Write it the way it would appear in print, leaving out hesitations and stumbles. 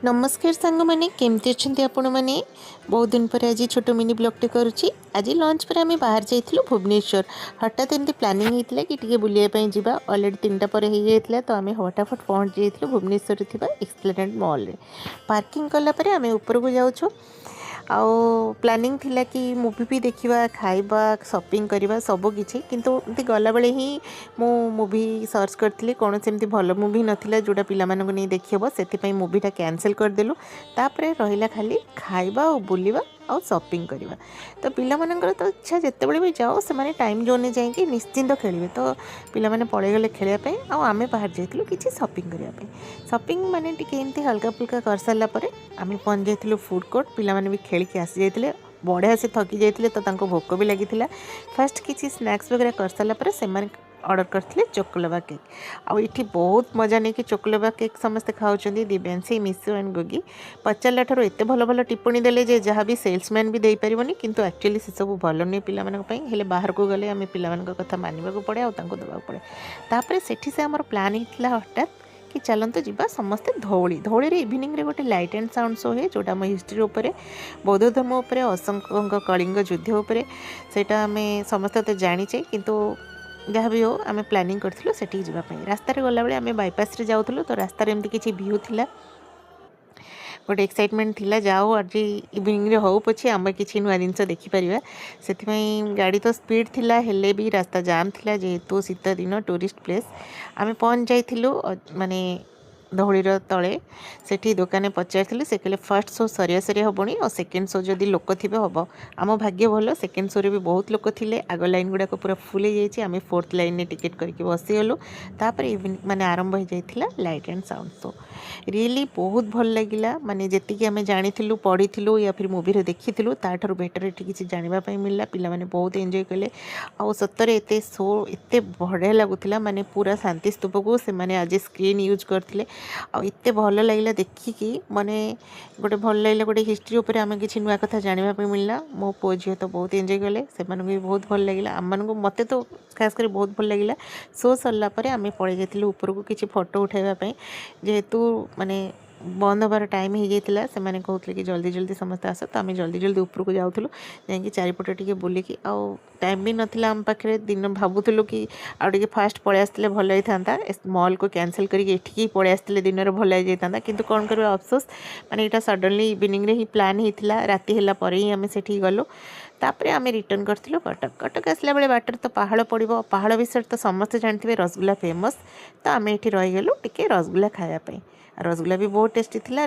नमस्कार सांग मैंने केमती अच्छा आपण मैंने बहुत दिन पर आज छोट मिनी ब्लॉगटे करुच्ची। आज लंच पर आम बाहर जाइलु भुवनेश्वर। हठात एमती प्लानिंग होता कि टे बुलायापी जावा। अलरेडी 3टा पर हो जाता तो आम फटाफट पहुँच जाइलु भुवनेश्वर एक्सप्लेनेड मॉल रे। पार्किंग कलापर आम ऊपर को जाऊँ। आउ प्लानिंग थिला कि मूवी भी देखा खाइबा शॉपिंग करवा सबकि किंतु एमती गला बेले ही मु मूवी सर्च करी कौन से भल मूवी नाला जोटा पिला नहीं देखी हे से मूवीटा कैंसिल करदेलु। तापर रहा खाली खाइबा और बुलवा और शॉपिंग करवा। तो पिला मानकर तो इच्छा जिते भी जाओ से टाइम जोन जाकि निश्चिंत खेलेंगे। तो पिला माने पड़ेगले खेलवाई आम बाहर जाइलु किसी शॉपिंग करने। शॉपिंग माने टिके हल्का फुल्का कर सारा आम पहुँच जाइलु फूड कोर्ट। पिला माने भी खेलिकी आसी जाइए बढ़िया से थकी जाइए तो भोक भी लगी। फास्ट किसी स्नैक्स वगैरह कर सारापर से ऑर्डर करते चोकोलावा केक। आठी बहुत मजा नहीं कि चोकोलावा केक समस्ते खाऊँ। दिव्यांशी मिशु एंड गोगी पचारा ठार एत भल भल टिप्पणी देले जे जहाँ भी सेल्समैन भी देपारनि किंतु एक्चुअली से सब भल नहीं पिला बाहर को गले आम पिला कथा मानवा पड़े और देवाक पड़े। तापर सेठी से आमर प्लान होता हठात कि चलते जीवा समस्ते धौली धौली इवनिंग रे गोटे लाइट एंड साउंड शो है जोटा आम हिस्ट्री उपर बौद्ध धर्म उपर अशोक कलिंग युद्ध उपर सेटा आम समस्ते तो जानीचे किंतु जहाँ भी हो आम प्लानिंग करूँ से जावाई। रास्तार गला बेले आम बाईपास जाऊँ तो रास्तार एमती किसी व्यू थिला गोटे एक्साइटमेंट थिला जाओ आज इवनिंग हो पछे आम किसी नुआ जिन देखिपर से गाड़ी तो स्पीड थिला हेले भी रास्ता जाम थिला जेहेतु शीत दिन टूरिस्ट प्लेस आम पहुँच जाइलु माने धौलीर तले से दुकान पचार से कहले फर्स्ट शो सरिया सरिया हेनी और सेकेंड शो जदि लोक थे हम आम भाग्य भल सेकेंड शो रे भी बहुत लोक थे। आग लाइन गुड़ाक पूरा फुल हो जाए आम फोर्थ लाइन में टिकेट करके बसीगलु। तापर इवनिंग माने आरंभ हो जाइथिला light and sound show. Really बहुत भल लगिला माने जेतिकी आम जानी पढ़ी या फिर मूवी रे देखी ताठू बेटर ये किसी जानापी मिलला। पिला माने बहुत एंजॉय कले आ सतरे एत शो एत बढ़िया लगुला माने पूरा शांति स्तूप को से आज स्क्रीन यूज करते आते भल लगे देखिकी माने गोटे भल लगे गोटे हिस्ट्री उपर आम किसी नुआ कथा जानापी मिलला। मो पुओ झील तो बहुत एंजॉय कले से भी बहुत भल लगे आम मत तो खास कर बहुत भल लगे। शो सरलापर आम पड़े जाइलु ऊपर को किसी फोटो उठाइबापी जेहेतु माने बंद हबार टाइम हो जाता से मैंने कहते कि जल्दी जल्दी समस्त आस तो आम जल्दी जल्दी ऊपर को जाऊँ जा चारिपटे टे बुलिकी आउ टाइम भी नाला आम पाखे दिन भावुलु कि आगे फास्ट पलि आसते भल होता मॉल को कैंसिल करके पलि आसते दिन में भल होता किंतु कौन कर अफसोस माने यहाँ सडनली इवनिंग रे ही प्लान होता राति है ही आम से गलु। तापर आम रिटर्न करूँ कटक। कटक आसला बेले बाटर तो पहाड़ पड़ो पहाड़ विषय तो समस्ते जानते रसगुल्ला फेमस तो आम ये रहीगलु टिके रसगुल्ला खायापी। रसगुल्ला भी बहुत टेस्टी थिला।